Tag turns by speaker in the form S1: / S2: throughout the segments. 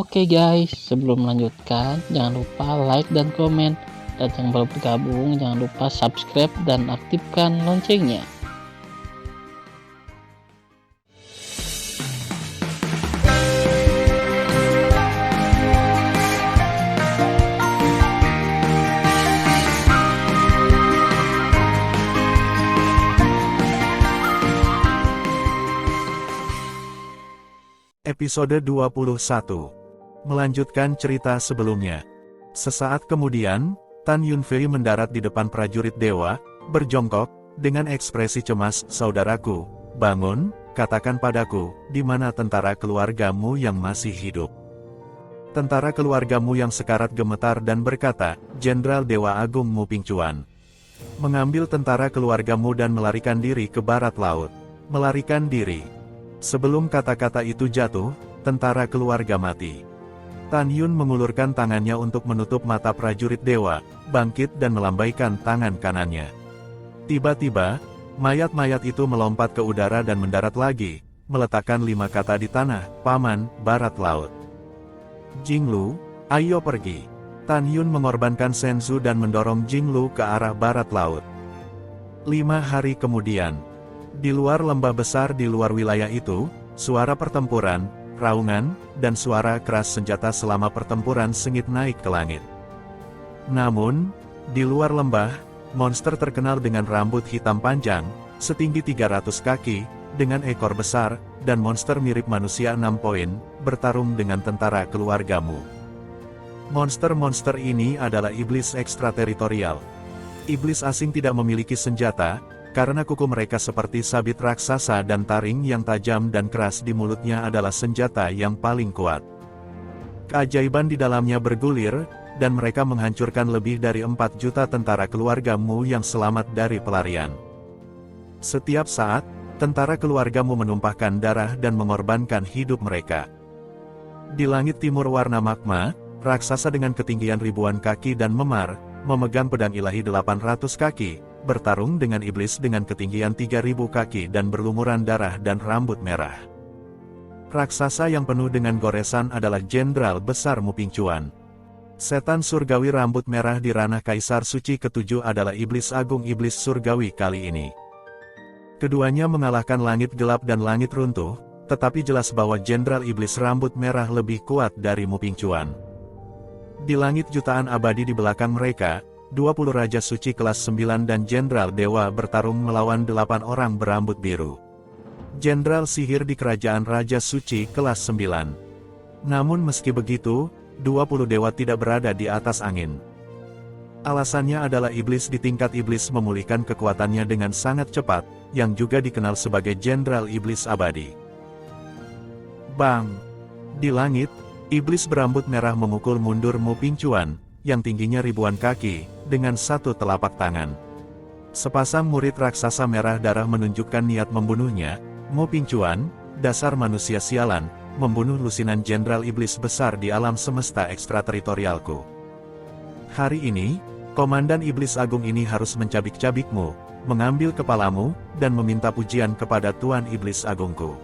S1: Oke guys, sebelum melanjutkan, jangan lupa like dan komen. Dan yang baru bergabung, jangan lupa subscribe dan aktifkan loncengnya.
S2: Episode 21. Melanjutkan cerita sebelumnya. Sesaat kemudian, Tan Yunfei mendarat di depan prajurit dewa, berjongkok, dengan ekspresi cemas, "Saudaraku, bangun, katakan padaku, di mana tentara keluargamu yang masih hidup?" Tentara keluargamu yang sekarat gemetar dan berkata, "Jenderal Dewa Agung Mu Pingcuan mengambil tentara keluargamu dan melarikan diri ke barat laut." Melarikan diri. Sebelum kata-kata itu jatuh, tentara keluarga mati. Tan Yun mengulurkan tangannya untuk menutup mata prajurit dewa, bangkit dan melambaikan tangan kanannya. Tiba-tiba, mayat-mayat itu melompat ke udara dan mendarat lagi, meletakkan 5 kata di tanah, "Paman, barat laut." "Jinglu, ayo pergi." Tan Yun mengorbankan Senzu dan mendorong Jinglu ke arah barat laut. 5 hari kemudian, di luar lembah besar di luar wilayah itu, suara pertempuran, raungan, dan suara keras senjata selama pertempuran sengit naik ke langit. Namun, di luar lembah, monster terkenal dengan rambut hitam panjang, setinggi 300 kaki, dengan ekor besar, dan monster mirip manusia 6 poin, bertarung dengan tentara keluargamu. Monster-monster ini adalah iblis ekstrateritorial. Iblis asing tidak memiliki senjata, karena kuku mereka seperti sabit raksasa dan taring yang tajam dan keras di mulutnya adalah senjata yang paling kuat. Keajaiban di dalamnya bergulir, dan mereka menghancurkan lebih dari 4 juta tentara keluargamu yang selamat dari pelarian. Setiap saat, tentara keluargamu menumpahkan darah dan mengorbankan hidup mereka. Di langit timur warna magma, raksasa dengan ketinggian ribuan kaki dan memar, memegang pedang ilahi 800 kaki, bertarung dengan iblis dengan ketinggian 3000 kaki dan berlumuran darah dan rambut merah. Raksasa yang penuh dengan goresan adalah Jenderal Besar Mu Pingcuan. Setan surgawi rambut merah di ranah Kaisar Suci ke-7 adalah iblis agung iblis surgawi kali ini. Keduanya mengalahkan langit gelap dan langit runtuh, tetapi jelas bahwa Jenderal Iblis rambut merah lebih kuat dari Mu Pingcuan. Di langit jutaan abadi di belakang mereka, 20 Raja Suci kelas 9 dan Jenderal Dewa bertarung melawan 8 orang berambut biru. Jenderal sihir di kerajaan Raja Suci kelas 9. Namun meski begitu, 20 dewa tidak berada di atas angin. Alasannya adalah iblis di tingkat iblis memulihkan kekuatannya dengan sangat cepat, yang juga dikenal sebagai Jenderal Iblis Abadi. Bang! Di langit, iblis berambut merah memukul mundur Mu Pingcuan, yang tingginya ribuan kaki, dengan satu telapak tangan. Sepasang murid raksasa merah darah menunjukkan niat membunuhnya. Mu Pingcuan, dasar manusia sialan, membunuh lusinan Jenderal Iblis besar di alam semesta ekstrateritorialku. Hari ini, Komandan Iblis Agung ini harus mencabik-cabikmu, mengambil kepalamu, dan meminta pujian kepada Tuan Iblis Agungku.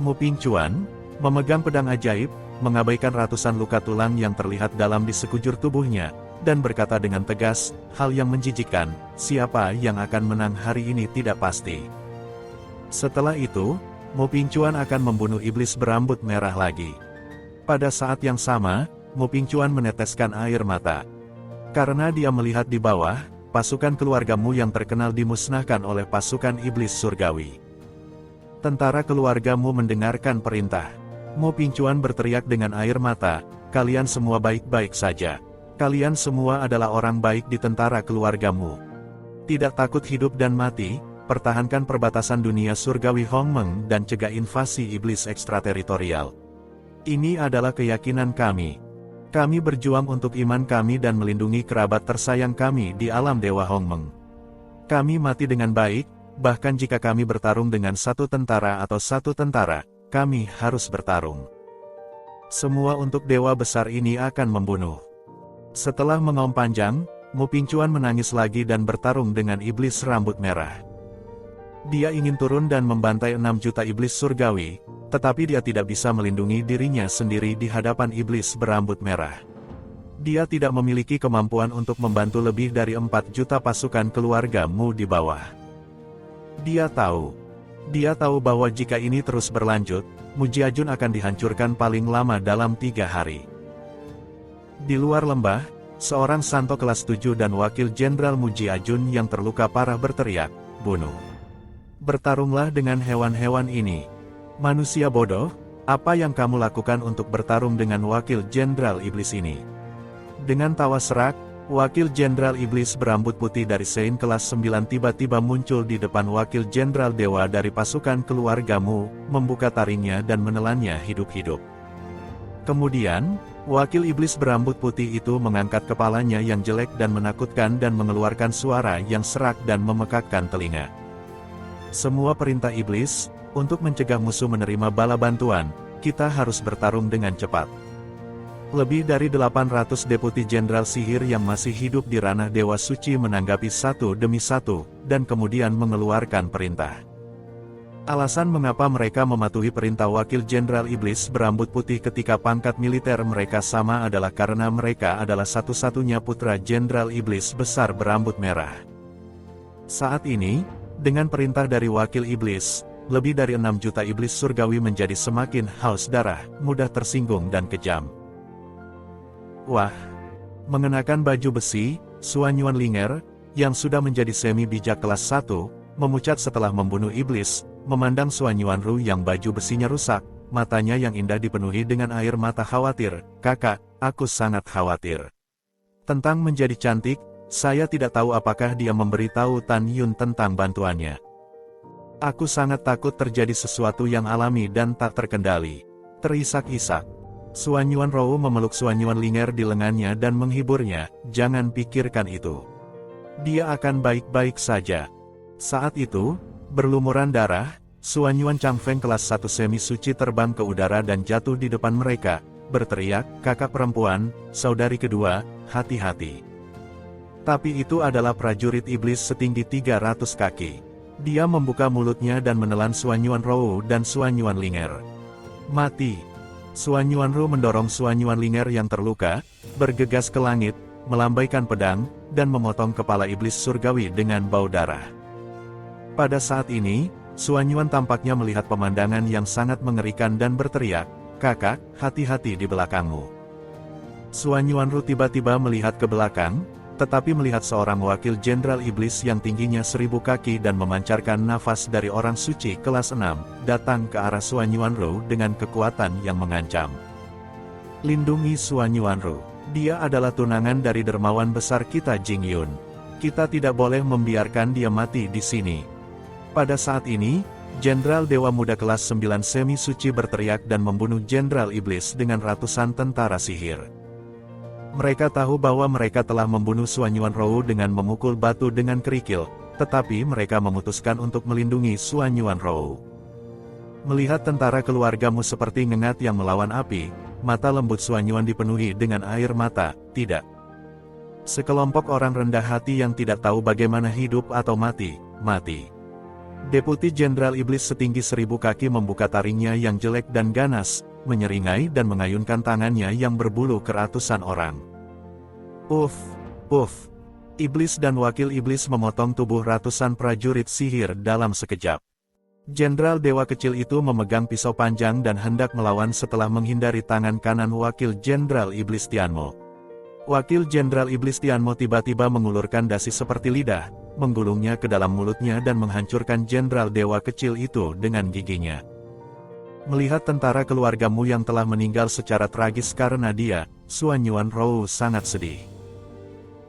S2: Mu Pingcuan, memegang pedang ajaib, mengabaikan ratusan luka tulang yang terlihat dalam di sekujur tubuhnya, dan berkata dengan tegas, hal yang menjijikkan, siapa yang akan menang hari ini tidak pasti. Setelah itu, Mu Pingcuan akan membunuh iblis berambut merah lagi. Pada saat yang sama, Mu Pingcuan meneteskan air mata. Karena dia melihat di bawah, pasukan keluargamu yang terkenal dimusnahkan oleh pasukan iblis surgawi. Tentara keluargamu mendengarkan perintah. Mu Pingcuan berteriak dengan air mata, kalian semua baik-baik saja. Kalian semua adalah orang baik di tentara keluargamu. Tidak takut hidup dan mati, pertahankan perbatasan dunia surgawi Hongmeng dan cegah invasi iblis ekstrateritorial. Ini adalah keyakinan kami. Kami berjuang untuk iman kami dan melindungi kerabat tersayang kami di alam Dewa Hongmeng. Kami mati dengan baik, bahkan jika kami bertarung dengan satu tentara atau satu tentara, kami harus bertarung. Semua untuk dewa besar ini akan membunuh. Setelah mengaum panjang, Mu Pingcuan menangis lagi dan bertarung dengan iblis rambut merah. Dia ingin turun dan membantai 6 juta iblis surgawi, tetapi dia tidak bisa melindungi dirinya sendiri di hadapan iblis berambut merah. Dia tidak memiliki kemampuan untuk membantu lebih dari 4 juta pasukan keluarga Mu di bawah. Dia tahu bahwa jika ini terus berlanjut, Mu Jiajun akan dihancurkan paling lama dalam 3 hari. Di luar lembah, seorang santo kelas 7 dan wakil jenderal Mu Jiajun yang terluka parah berteriak, "Bunuh! Bertarunglah dengan hewan-hewan ini. Manusia bodoh, apa yang kamu lakukan untuk bertarung dengan wakil jenderal iblis ini?" Dengan tawa serak, wakil jenderal iblis berambut putih dari Sein kelas 9 tiba-tiba muncul di depan wakil jenderal dewa dari pasukan keluarga Mu, membuka taringnya dan menelannya hidup-hidup. Kemudian, wakil iblis berambut putih itu mengangkat kepalanya yang jelek dan menakutkan dan mengeluarkan suara yang serak dan memekakkan telinga. Semua perintah iblis, untuk mencegah musuh menerima bala bantuan, kita harus bertarung dengan cepat. Lebih dari 800 deputi jenderal sihir yang masih hidup di ranah Dewa Suci menanggapi satu demi satu, dan kemudian mengeluarkan perintah. Alasan mengapa mereka mematuhi perintah wakil jenderal iblis berambut putih ketika pangkat militer mereka sama adalah karena mereka adalah satu-satunya putra jenderal iblis besar berambut merah. Saat ini, dengan perintah dari wakil iblis, lebih dari 6 juta iblis surgawi menjadi semakin haus darah, mudah tersinggung dan kejam. Wah! Mengenakan baju besi, Suan Yuanlinger, yang sudah menjadi semi bijak kelas 1, memucat setelah membunuh iblis, memandang Suan Yuanru yang baju besinya rusak, matanya yang indah dipenuhi dengan air mata khawatir. "Kakak, aku sangat khawatir. Tentang menjadi cantik, saya tidak tahu apakah dia memberitahu Tan Yun tentang bantuannya. Aku sangat takut terjadi sesuatu yang alami dan tak terkendali." Terisak-isak, Suan Yuanrou memeluk Suan Yuanlinger di lengannya dan menghiburnya, "Jangan pikirkan itu. Dia akan baik-baik saja." Saat itu, berlumuran darah, Suan Yuan Changfeng kelas 1 semi suci terbang ke udara dan jatuh di depan mereka, berteriak, "Kakak perempuan, saudari kedua, hati-hati." Tapi itu adalah prajurit iblis setinggi 300 kaki. Dia membuka mulutnya dan menelan Suan Yuanrou dan Suan Yuanlinger. "Mati!" Suan Yuanru mendorong Suan Yuanlinger yang terluka, bergegas ke langit, melambaikan pedang, dan memotong kepala iblis surgawi dengan bau darah. Pada saat ini, Suan Yuan tampaknya melihat pemandangan yang sangat mengerikan dan berteriak, "Kakak, hati-hati di belakangmu." Suan Yuanru tiba-tiba melihat ke belakang, tetapi melihat seorang wakil jenderal iblis yang tingginya 1000 kaki dan memancarkan nafas dari orang suci kelas 6, datang ke arah Suan Yuanru dengan kekuatan yang mengancam. "Lindungi Suan Yuanru. Dia adalah tunangan dari dermawan besar kita Jing Yun. Kita tidak boleh membiarkan dia mati di sini." Pada saat ini, Jenderal Dewa Muda kelas 9 semi suci berteriak dan membunuh Jenderal Iblis dengan ratusan tentara sihir. Mereka tahu bahwa mereka telah membunuh Suan Yuanrou dengan memukul batu dengan kerikil, tetapi mereka memutuskan untuk melindungi Suan Yuanrou. Melihat tentara keluargamu seperti ngengat yang melawan api, mata lembut Suan Yuan dipenuhi dengan air mata. "Tidak. Sekelompok orang rendah hati yang tidak tahu bagaimana hidup atau mati, mati." Deputi Jenderal Iblis setinggi 1000 kaki membuka taringnya yang jelek dan ganas, menyeringai dan mengayunkan tangannya yang berbulu ke ratusan orang. Uff, uff. Iblis dan wakil iblis memotong tubuh ratusan prajurit sihir dalam sekejap. Jenderal Dewa kecil itu memegang pisau panjang dan hendak melawan setelah menghindari tangan kanan wakil Jenderal Iblis Tianmo. Wakil Jenderal Iblis Tianmo tiba-tiba mengulurkan dasi seperti lidah, menggulungnya ke dalam mulutnya dan menghancurkan Jenderal Dewa kecil itu dengan giginya. Melihat tentara keluargamu yang telah meninggal secara tragis karena dia, Suan Yuanrou sangat sedih.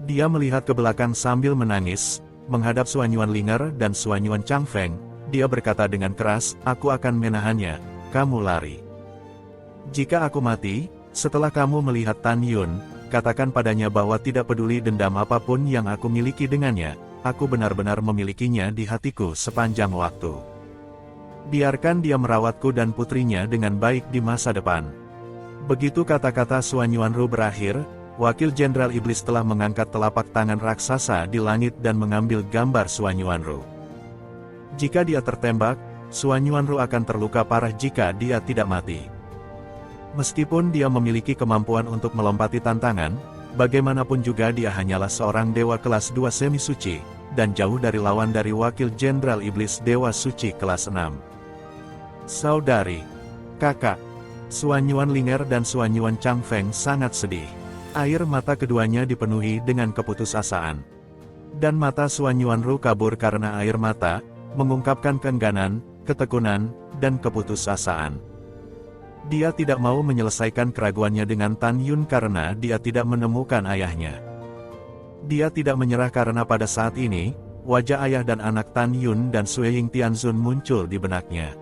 S2: Dia melihat ke belakang sambil menangis, menghadap Suan Yuanlinger dan Suan Yuan Changfeng. Dia berkata dengan keras, "Aku akan menahannya, kamu lari. Jika aku mati, setelah kamu melihat Tan Yun, katakan padanya bahwa tidak peduli dendam apapun yang aku miliki dengannya, aku benar-benar memilikinya di hatiku sepanjang waktu. Biarkan dia merawatku dan putrinya dengan baik di masa depan." Begitu kata-kata Suan Yuanru berakhir, wakil Jenderal Iblis telah mengangkat telapak tangan raksasa di langit dan mengambil gambar Suan Yuanru. Jika dia tertembak, Suan Yuanru akan terluka parah jika dia tidak mati. Meskipun dia memiliki kemampuan untuk melompati tantangan, bagaimanapun juga dia hanyalah seorang dewa kelas 2 semi-suci, dan jauh dari lawan dari wakil Jenderal Iblis Dewa Suci kelas 6. Saudari, kakak, Suan Yuan Linger dan Suan Yuan Changfeng sangat sedih. Air mata keduanya dipenuhi dengan keputusasaan. Dan mata Suan Yuanru kabur karena air mata, mengungkapkan keengganan, ketekunan, dan keputusasaan. Dia tidak mau menyelesaikan keraguannya dengan Tan Yun karena dia tidak menemukan ayahnya. Dia tidak menyerah karena pada saat ini, wajah ayah dan anak Tan Yun dan Sui Ying Tianzun muncul di benaknya.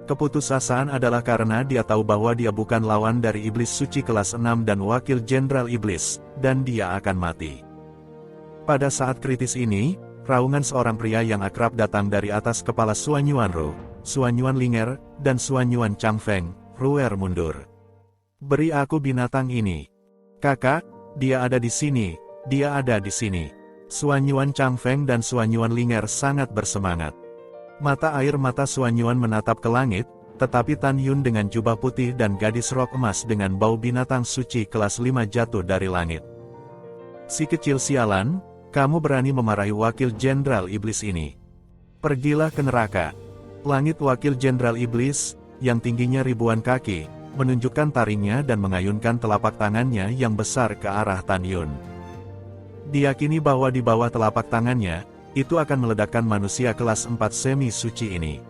S2: Keputusasaan adalah karena dia tahu bahwa dia bukan lawan dari Iblis Suci kelas 6 dan Wakil Jenderal Iblis, dan dia akan mati. Pada saat kritis ini, raungan seorang pria yang akrab datang dari atas kepala Suan Yuanru, Suan Yuan Linger, dan Suan Yuan Changfeng. Ruer mundur. Beri aku binatang ini. Kakak, dia ada di sini, dia ada di sini. Suan Yuan Changfeng dan Suan Yuan Linger sangat bersemangat. Mata air mata Suan Yuan menatap ke langit, tetapi Tan Yun dengan jubah putih dan gadis rok emas dengan bau binatang suci kelas 5 jatuh dari langit. Si kecil sialan, kamu berani memarahi wakil Jenderal Iblis ini. Pergilah ke neraka. Langit wakil Jenderal Iblis, yang tingginya ribuan kaki, menunjukkan taringnya dan mengayunkan telapak tangannya yang besar ke arah Tan Yun. Diyakini bahwa di bawah telapak tangannya, itu akan meledakkan manusia kelas 4 semi-suci ini.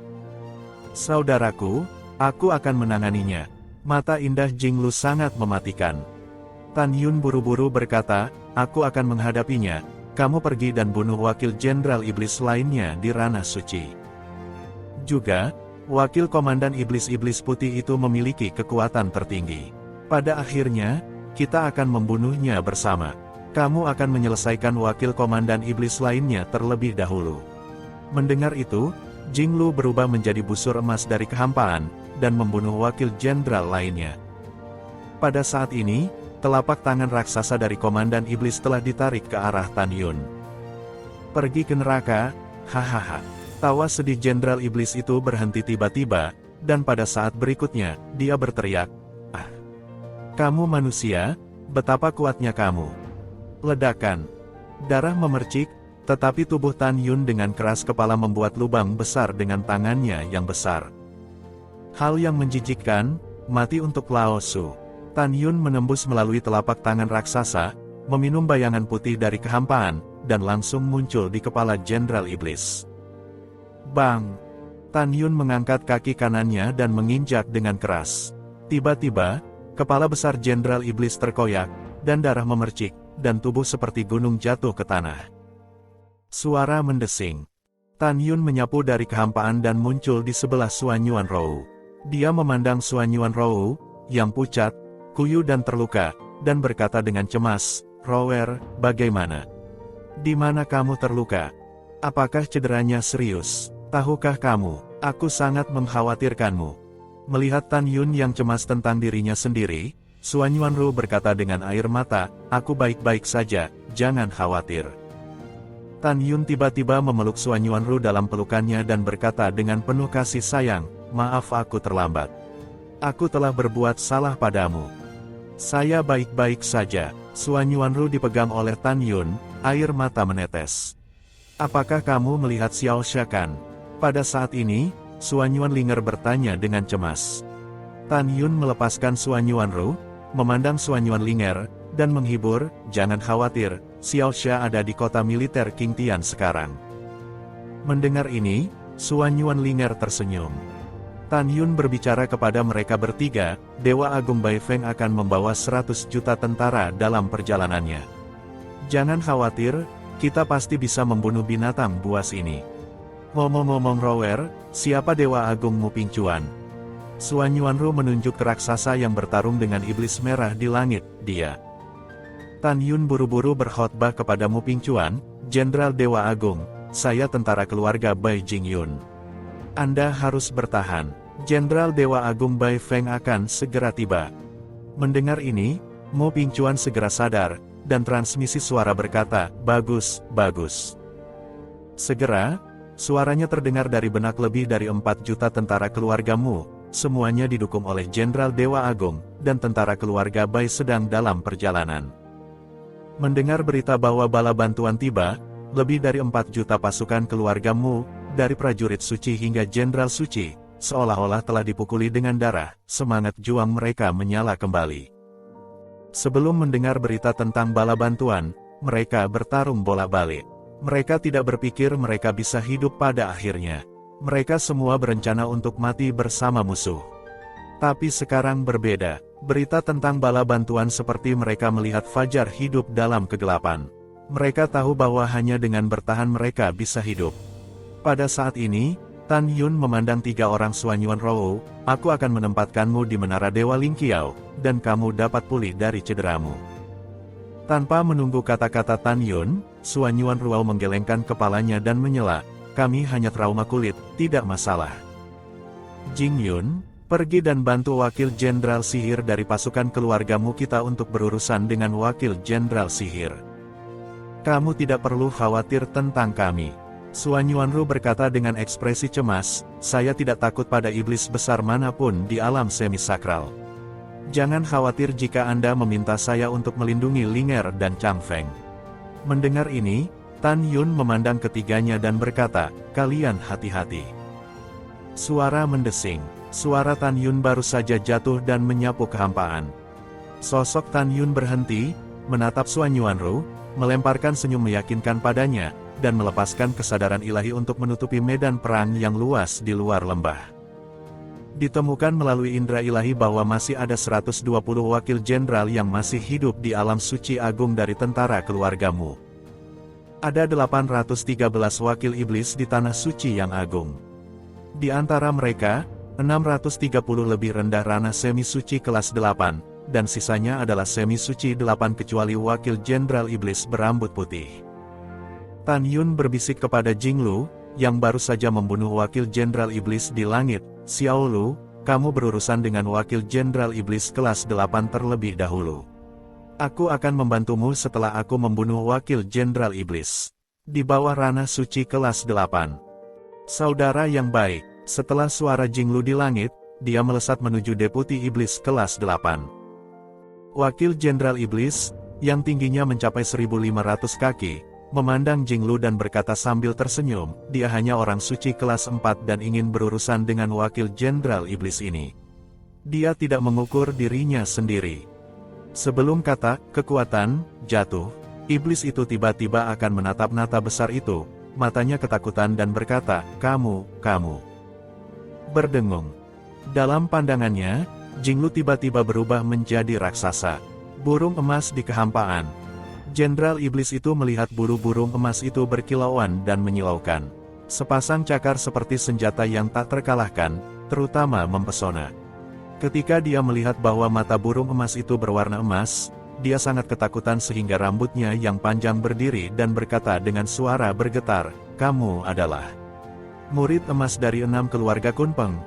S2: Saudaraku, aku akan menanganinya. Mata indah Jinglu sangat mematikan. Tan Yun buru-buru berkata, aku akan menghadapinya, kamu pergi dan bunuh wakil Jenderal Iblis lainnya di ranah suci. Juga, wakil komandan Iblis-Iblis Putih itu memiliki kekuatan tertinggi. Pada akhirnya, kita akan membunuhnya bersama. Kamu akan menyelesaikan wakil komandan iblis lainnya terlebih dahulu. Mendengar itu, Jinglu berubah menjadi busur emas dari kehampaan, dan membunuh wakil jenderal lainnya. Pada saat ini, telapak tangan raksasa dari komandan iblis telah ditarik ke arah Tan Yun. Pergi ke neraka, hahaha. Tawa sedih jenderal iblis itu berhenti tiba-tiba, dan pada saat berikutnya, dia berteriak, "Ah, kamu manusia, betapa kuatnya kamu." Ledakan. Darah memercik, tetapi tubuh Tan Yun dengan keras kepala membuat lubang besar dengan tangannya yang besar. Hal yang menjijikkan, mati untuk Lao Su. Tan Yun menembus melalui telapak tangan raksasa, meminum bayangan putih dari kehampaan, dan langsung muncul di kepala Jenderal Iblis. Bang! Tan Yun mengangkat kaki kanannya dan menginjak dengan keras. Tiba-tiba, kepala besar Jenderal Iblis terkoyak, dan darah memercik, dan tubuh seperti gunung jatuh ke tanah. Suara mendesing. Tan Yun menyapu dari kehampaan dan muncul di sebelah Suan Yuanru. Dia memandang Suan Yuanru, yang pucat, kuyu dan terluka, dan berkata dengan cemas, "Rower, bagaimana? Di mana kamu terluka? Apakah cederanya serius? Tahukah kamu, aku sangat mengkhawatirkanmu." Melihat Tan Yun yang cemas tentang dirinya sendiri, Suan Yuanru berkata dengan air mata, "Aku baik-baik saja, jangan khawatir." Tan Yun tiba-tiba memeluk Suan Yuanru dalam pelukannya dan berkata dengan penuh kasih sayang, "Maaf aku terlambat. Aku telah berbuat salah padamu." "Saya baik-baik saja." Suan Yuanru dipegang oleh Tan Yun, air mata menetes. "Apakah kamu melihat Xiao Shakan?" Pada saat ini, Suan Yuan Linger bertanya dengan cemas. Tan Yun melepaskan Suan Yuanru, memandang Suan Yuan Linger, dan menghibur, "Jangan khawatir, Xiao Xia ada di kota militer King Tian sekarang." Mendengar ini, Suan Yuan Linger tersenyum. Tan Yun berbicara kepada mereka bertiga, Dewa Agung Bai Feng akan membawa 100 juta tentara dalam perjalanannya. Jangan khawatir, kita pasti bisa membunuh binatang buas ini. Ngomong-ngomong Rower, siapa Dewa Agung Muping Cuan? Suan Yuanru menunjuk ke raksasa yang bertarung dengan iblis merah di langit, dia. Tan Yun buru-buru berkhotbah kepada Muping Cuan, Jenderal Dewa Agung, "Saya tentara keluarga Bai Jingyun. Anda harus bertahan. Jenderal Dewa Agung Bai Feng akan segera tiba." Mendengar ini, Muping Cuan segera sadar, dan transmisi suara berkata, "Bagus, bagus." Segera, Suaranya terdengar dari benak lebih dari 4 juta tentara keluargamu, semuanya didukung oleh Jenderal Dewa Agung, dan tentara keluarga Bai sedang dalam perjalanan. Mendengar berita bahwa bala bantuan tiba, lebih dari 4 juta pasukan keluargamu, dari prajurit suci hingga Jenderal Suci, seolah-olah telah dipukuli dengan darah, semangat juang mereka menyala kembali. Sebelum mendengar berita tentang bala bantuan, mereka bertarung bolak-balik. Mereka tidak berpikir mereka bisa hidup pada akhirnya. Mereka semua berencana untuk mati bersama musuh. Tapi sekarang berbeda, berita tentang bala bantuan seperti mereka melihat fajar hidup dalam kegelapan. Mereka tahu bahwa hanya dengan bertahan mereka bisa hidup. Pada saat ini, Tan Yun memandang 3 orang Suanyuan Rou, aku akan menempatkanmu di Menara Dewa Lingqiao, dan kamu dapat pulih dari cederamu. Tanpa menunggu kata-kata Tan Yun, Suanyuan Ruao menggelengkan kepalanya dan menyela, kami hanya trauma kulit, tidak masalah. Jing Yun, pergi dan bantu wakil jenderal sihir dari pasukan keluargamu kita untuk berurusan dengan wakil jenderal sihir. Kamu tidak perlu khawatir tentang kami. Suanyuanru berkata dengan ekspresi cemas, saya tidak takut pada iblis besar manapun di alam semisakral. Jangan khawatir jika Anda meminta saya untuk melindungi Linger dan Chang Feng. Mendengar ini, Tan Yun memandang ketiganya dan berkata, kalian hati-hati. Suara mendesing. Suara Tan Yun baru saja jatuh dan menyapu kehampaan. Sosok Tan Yun berhenti, menatap Suanyuanru, melemparkan senyum meyakinkan padanya, dan melepaskan kesadaran ilahi untuk menutupi medan perang yang luas di luar lembah. Ditemukan melalui indera ilahi bahwa masih ada 120 wakil jenderal yang masih hidup di alam suci agung dari tentara keluargamu. Ada 813 wakil iblis di tanah suci yang agung. Di antara mereka, 630 lebih rendah ranah semi-suci kelas 8, dan sisanya adalah semi-suci 8 kecuali wakil jenderal iblis berambut putih. Tan Yun berbisik kepada Jing Lu, yang baru saja membunuh wakil jenderal iblis di langit, Xiao Lu, kamu berurusan dengan wakil jenderal iblis kelas 8 terlebih dahulu. Aku akan membantumu setelah aku membunuh wakil jenderal iblis. Di bawah ranah suci kelas 8. Saudara yang baik, setelah suara Jing Lu di langit, dia melesat menuju deputi iblis kelas 8. Wakil jenderal iblis, yang tingginya mencapai 1.500 kaki, memandang Jing Lu dan berkata sambil tersenyum, dia hanya orang suci kelas 4 dan ingin berurusan dengan wakil jenderal iblis ini. Dia tidak mengukur dirinya sendiri. Sebelum kata, kekuatan, jatuh, iblis itu tiba-tiba akan menatap nata besar itu, matanya ketakutan dan berkata, kamu. Berdengung. Dalam pandangannya, Jing Lu tiba-tiba berubah menjadi raksasa. Burung emas di kehampaan. Jenderal iblis itu melihat bulu burung emas itu berkilauan dan menyilaukan. Sepasang cakar seperti senjata yang tak terkalahkan, terutama mempesona. Ketika dia melihat bahwa mata burung emas itu berwarna emas, dia sangat ketakutan sehingga rambutnya yang panjang berdiri dan berkata dengan suara bergetar, kamu adalah murid emas dari 6 keluarga Kunpeng.